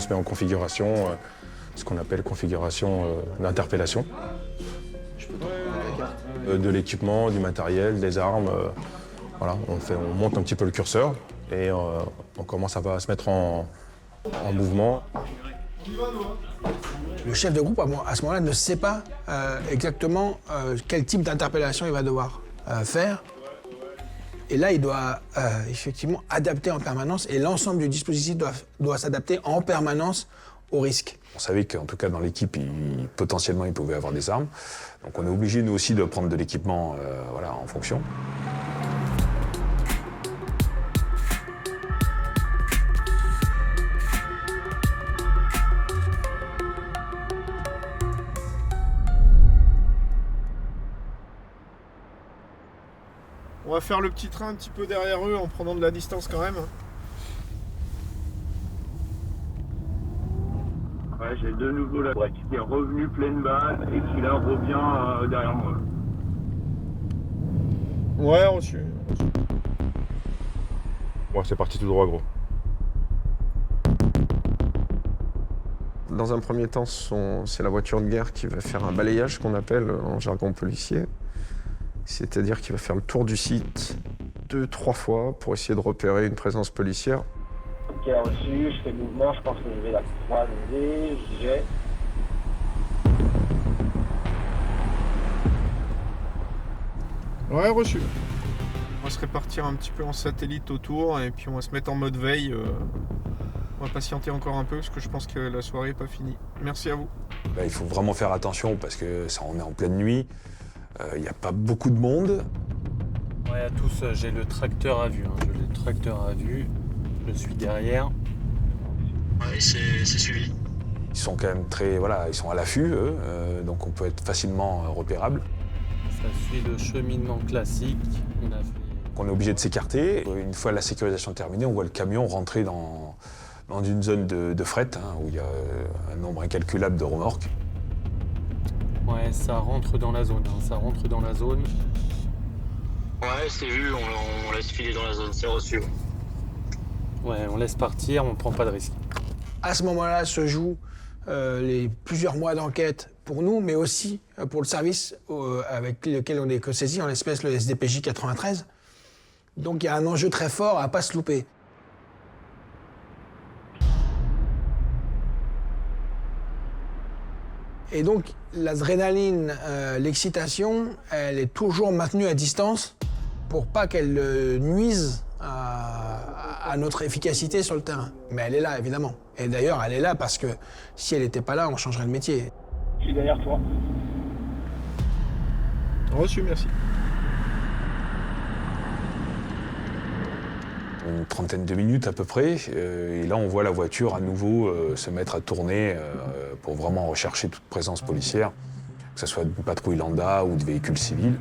on se met en configuration, ce qu'on appelle configuration d'interpellation. De l'équipement, du matériel, des armes. Voilà, on monte un petit peu le curseur et on commence à se mettre en mouvement. Le chef de groupe, à ce moment-là, ne sait pas exactement quel type d'interpellation il va devoir faire. Et là, il doit effectivement adapter en permanence et l'ensemble du dispositif doit s'adapter en permanence au risque. On savait qu'en tout cas dans l'équipe, potentiellement, il pouvait avoir des armes. Donc on est obligé, nous aussi, de prendre de l'équipement voilà, en fonction. On va faire le petit train un petit peu derrière eux en prenant de la distance quand même. Ouais, j'ai de nouveau la voiture qui est revenue pleine balle et qui là revient derrière moi. Ouais, reçu. Ouais, c'est parti tout droit, gros. Dans un premier temps, c'est la voiture de guerre qui va faire un balayage qu'on appelle en jargon policier. C'est-à-dire qu'il va faire le tour du site 2-3 fois pour essayer de repérer une présence policière. Ok, reçu, je fais le mouvement, je pense que je vais la croiser, j'ai... Ouais, reçu. On va se répartir un petit peu en satellite autour et puis on va se mettre en mode veille. On va patienter encore un peu parce que je pense que la soirée n'est pas finie. Merci à vous. Là, il faut vraiment faire attention parce que ça, on est en pleine nuit. Il n'y a pas beaucoup de monde. Ouais, à tous, j'ai le tracteur à vue. J'ai le tracteur à vue. Je suis derrière. Ouais, c'est suivi. Ils sont quand même très, voilà, ils sont à l'affût, eux, donc on peut être facilement repérable. Ça suit le cheminement classique. On est obligé de s'écarter. Une fois la sécurisation terminée, on voit le camion rentrer dans une zone de fret, où il y a un nombre incalculable de remorques. Ouais, ça rentre dans la zone. Ça rentre dans la zone. Ouais, c'est vu, on laisse filer dans la zone, c'est reçu. Ouais, on laisse partir, on prend pas de risque. À ce moment-là se jouent les plusieurs mois d'enquête pour nous, mais aussi pour le service avec lequel on est saisi, en l'espèce le SDPJ 93. Donc il y a un enjeu très fort à ne pas se louper. Et donc l'adrénaline, l'excitation, elle est toujours maintenue à distance pour pas qu'elle nuise à notre efficacité sur le terrain. Mais elle est là, évidemment. Et d'ailleurs, elle est là parce que si elle n'était pas là, on changerait de métier. Je suis derrière toi. Reçu, merci. Une trentaine de minutes à peu près, et là on voit la voiture à nouveau se mettre à tourner pour vraiment rechercher toute présence policière, que ce soit de patrouille lambda ou de véhicules civils.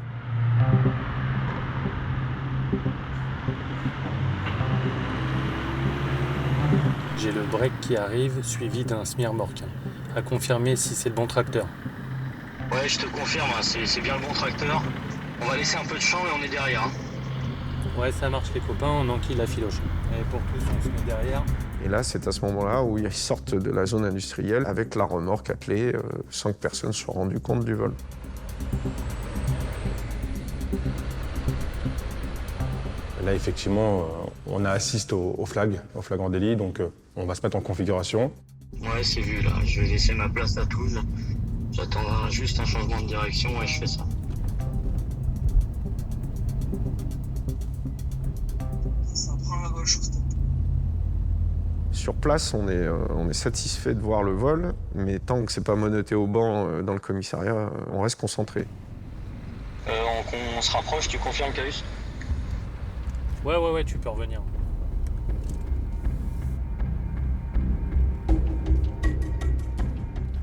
J'ai le break qui arrive, suivi d'un semi-remorque. À confirmer si c'est le bon tracteur. Ouais, je te confirme, c'est bien le bon tracteur. On va laisser un peu de champ et on est derrière. Ouais, ça marche les copains, on enquille la filoche. Et pour tous, on se met derrière. Et là, c'est à ce moment-là où ils sortent de la zone industrielle avec la remorque attelée sans que personne se soit rendu compte du vol. Là, effectivement, on assiste au flagrant délit, donc on va se mettre en configuration. Ouais, c'est vu là, je vais laisser ma place à Toulouse. J'attends juste un changement de direction et je fais ça. Ça prend la gauche. Sur place, on est satisfait de voir le vol, mais tant que c'est pas menotté au banc dans le commissariat, on reste concentré. On se rapproche, tu confirmes, Caius? Ouais, tu peux revenir.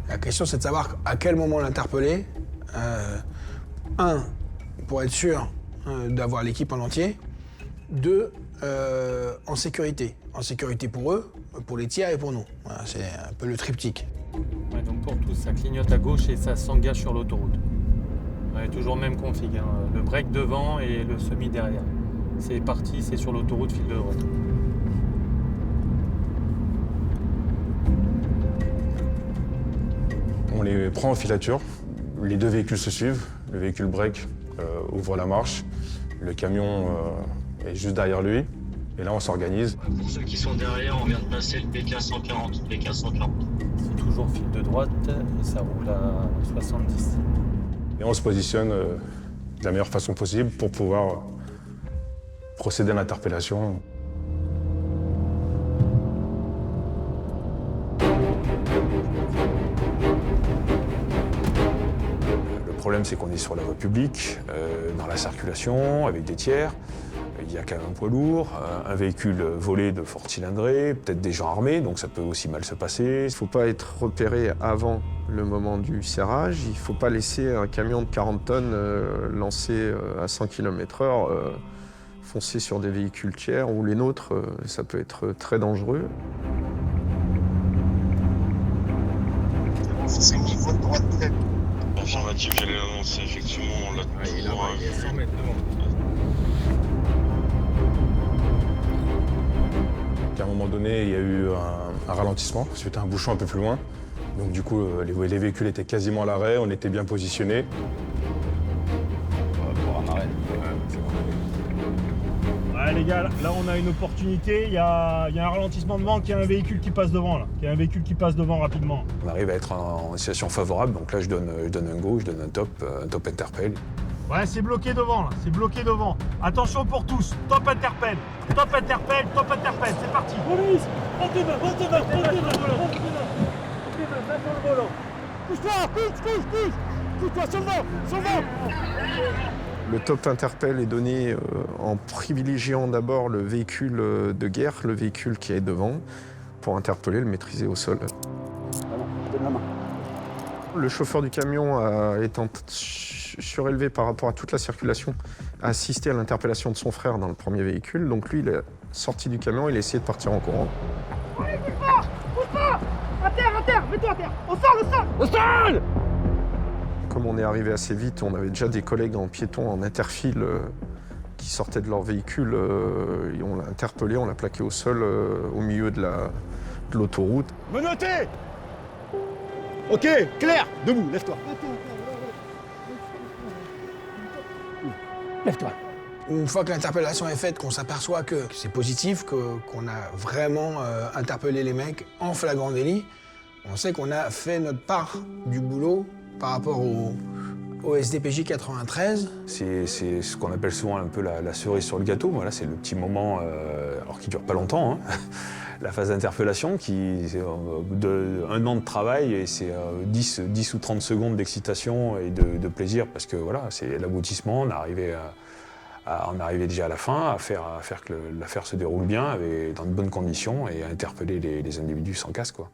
La question, c'est de savoir à quel moment l'interpeller. Un, pour être sûr d'avoir l'équipe en entier. Deux, en sécurité. En sécurité pour eux, pour les tiers et pour nous. Voilà, c'est un peu le triptyque. Ouais, donc pour tous, ça clignote à gauche et ça s'engage sur l'autoroute. Ouais, toujours même config, le break devant et le semi derrière. C'est parti, c'est sur l'autoroute, fil de droite. les prend en filature, les deux véhicules se suivent, le véhicule break, ouvre la marche, le camion est juste derrière lui, et là on s'organise. Pour ceux qui sont derrière, on vient de passer le PK 140. PK 140. C'est toujours fil de droite et ça roule à 70. Et on se positionne de la meilleure façon possible pour pouvoir procéder à l'interpellation. Le problème, c'est qu'on est sur la voie publique, dans la circulation, avec des tiers. Il y a quand même un poids lourd, un véhicule volé de forte cylindrée, peut-être des gens armés, donc ça peut aussi mal se passer. Il ne faut pas être repéré avant le moment du serrage. Il ne faut pas laisser un camion de 40 tonnes lancé à 100 km/h foncer sur des véhicules tiers ou les nôtres. Ça peut être très dangereux. C'est au niveau de droite. Affirmatif, j'allais l'annoncer, effectivement, on l'a toujours. Il est 100 mètres devant. À un moment donné, il y a eu un ralentissement suite à un bouchon un peu plus loin. Donc du coup, les véhicules étaient quasiment à l'arrêt, on était bien positionnés. Pour un arrêt. Ouais les gars, là on a une opportunité, il y a un ralentissement devant, qu'il y a un véhicule qui passe devant là. Qu'il y a un véhicule qui passe devant rapidement. On arrive à être en situation favorable, donc là je donne un go, je donne un top interpelle. Ouais, c'est bloqué devant là, c'est bloqué devant. Attention pour tous, top interpelle, top interpelle, top interpelle, c'est parti. Police, montez main, montez main, montez main, montez main, montez main sur le volant. Pousse-toi, pousse, pousse-toi, sur le vent, sur le vent. Le top interpelle est donné en privilégiant d'abord le véhicule de guerre, le véhicule qui est devant, pour interpeller, le maîtriser au sol. Donne la main. Le chauffeur du camion, étant surélevé par rapport à toute la circulation, a assisté à l'interpellation de son frère dans le premier véhicule. Donc lui, il est sorti du camion, il a essayé de partir en courant. Allez, bouge pas. À terre, mets-toi à terre. Au sol. Comme on est arrivé assez vite, on avait déjà des collègues en piéton, en interfile, qui sortaient de leur véhicule. Et on l'a interpellé, on l'a plaqué au sol, au milieu de l'autoroute. Menotté. Ok, clair, debout, lève-toi. Lève-toi. Une fois que l'interpellation est faite, qu'on s'aperçoit que c'est positif, qu'on a vraiment interpellé les mecs en flagrant délit, on sait qu'on a fait notre part du boulot par rapport au SDPJ 93. C'est ce qu'on appelle souvent un peu la cerise sur le gâteau. Voilà, c'est le petit moment, alors qui dure pas longtemps, hein. La phase d'interpellation, c'est un an de travail et c'est 10 ou 30 secondes d'excitation et de plaisir parce que voilà, c'est l'aboutissement, on arrivait déjà à la fin, à faire que l'affaire se déroule bien, dans de bonnes conditions et à interpeller les individus sans casse, quoi.